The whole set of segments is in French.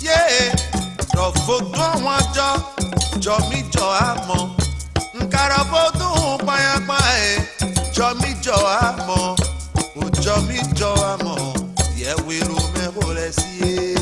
Yeah, rofoto wajo, jomi jo amo. Nkarabodu payapa jomi jo amo. Jomi jo amo. Yeah, we rume bolesi.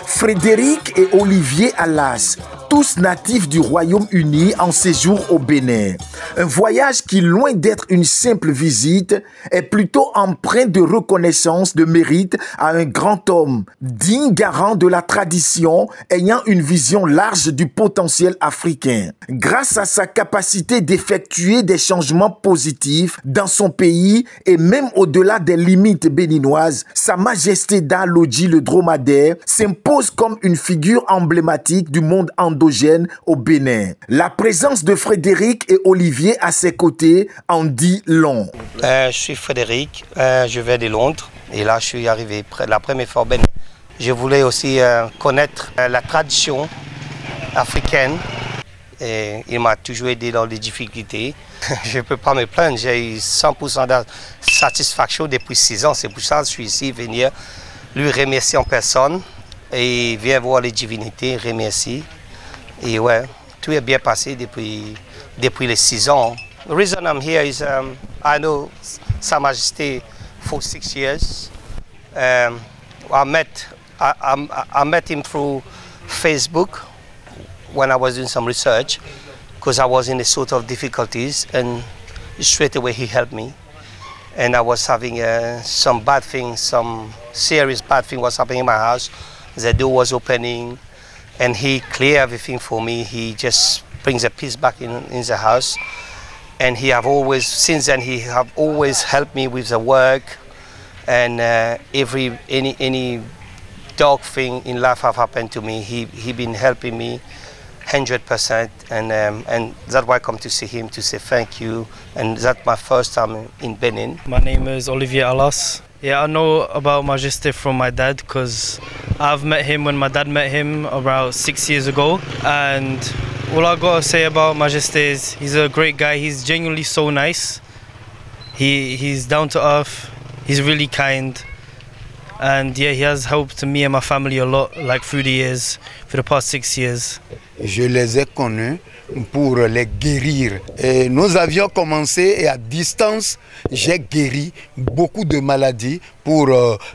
Frédéric et Olivier Alas, tous natifs du Royaume-Uni en séjour au Bénin. Un voyage qui, loin d'être une simple visite, est plutôt empreint de reconnaissance de mérite à un grand homme, digne garant de la tradition, ayant une vision large du potentiel africain. Grâce à sa capacité d'effectuer des changements positifs dans son pays et même au-delà des limites béninoises, Sa Majesté Da Lodji le dromadaire s'impose comme une figure emblématique du monde endogène au Bénin. La présence de Frédéric et Olivier à ses côtés en dit long. Je suis Frédéric, je viens de Londres et là je suis arrivé la première fois au Bénin. Je voulais aussi connaître la tradition africaine et il m'a toujours aidé dans les difficultés. Je ne peux pas me plaindre, j'ai eu 100% de satisfaction depuis 6 ans, c'est pour ça que je suis ici, venir lui remercier en personne. Et vient voir les divinités, remercie. Et ouais, tout est bien passé depuis les 6 ans. The reason I'm here is I know Sa Majesté for 6 years. I met him through Facebook when I was doing some research because I was in a sort of difficulties and straight away he helped me. And I was having some bad things, some serious bad thing was happening in my house. The door was opening and he cleared everything for me. He just brings a peace back in the house. And since then he have always helped me with the work and any dark thing in life have happened to me. He been helping me 100% and that's why I come to see him to say thank you. And that's my first time in Benin. My name is Olivier Alas. Yeah, I know about Majesté from my dad because I've met him when my dad met him about 6 years ago. And all I gotta say about Majesté is he's a great guy. He's genuinely so nice. He's down to earth. He's really kind. And yeah, he has helped me and my family a lot, like through the years, for the past 6 years. Je les ai connus pour les guérir. Et nous avions commencé et à distance, j'ai guéri beaucoup de maladies pour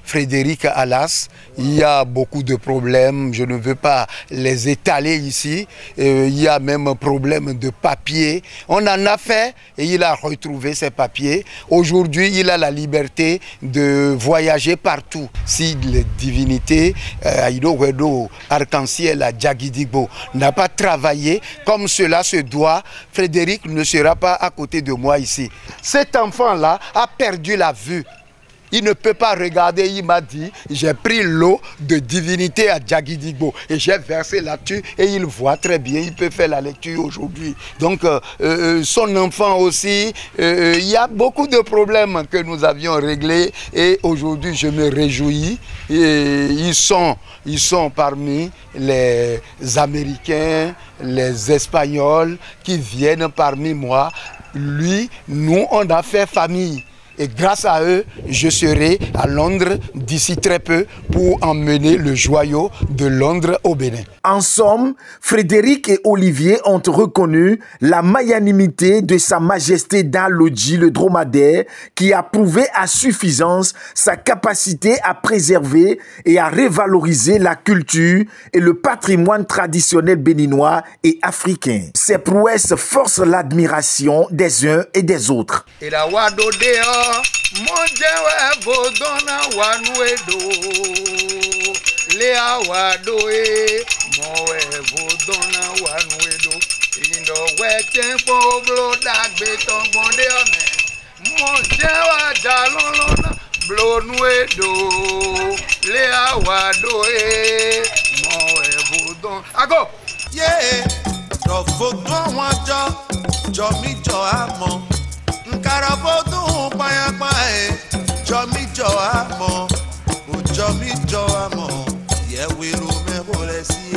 Frédéric Alas. Il y a beaucoup de problèmes, je ne veux pas les étaler ici. Il y a même un problème de papier. On en a fait et il a retrouvé ses papiers. Aujourd'hui, il a la liberté de voyager partout. Si les divinités, Arc-en-Ciel à Djagidigbo, n'a pas travaillé comme cela se doit, Frédéric ne sera pas à côté de moi ici. Cet enfant-là a perdu la vue. Il ne peut pas regarder, il m'a dit, j'ai pris l'eau de divinité à Djagidigbo et j'ai versé là-dessus et il voit très bien, il peut faire la lecture aujourd'hui. Donc son enfant aussi, il y a beaucoup de problèmes que nous avions réglés et aujourd'hui je me réjouis. Et ils sont parmi les Américains, les Espagnols qui viennent parmi moi. Lui, nous on a fait famille. Et grâce à eux, je serai à Londres d'ici très peu pour emmener le joyau de Londres au Bénin. En somme, Frédéric et Olivier ont reconnu la magnanimité de Sa Majesté Da Lodji le dromadaire qui a prouvé à suffisance sa capacité à préserver et à revaloriser la culture et le patrimoine traditionnel béninois et africain. Ces prouesses forcent l'admiration des uns et des autres. Mojewe bodona wanuedo lea wadoe mowe bodona wanuedo indo weche poblo dagbe tongbonde ame mojewa jalolona blonuedo lea wadoe mowe bodon ago yeah rofoto wajo jomi jo amo Nkarabodu payapa jomi jo amo, jomi jo amo, yeah we rume bolesi.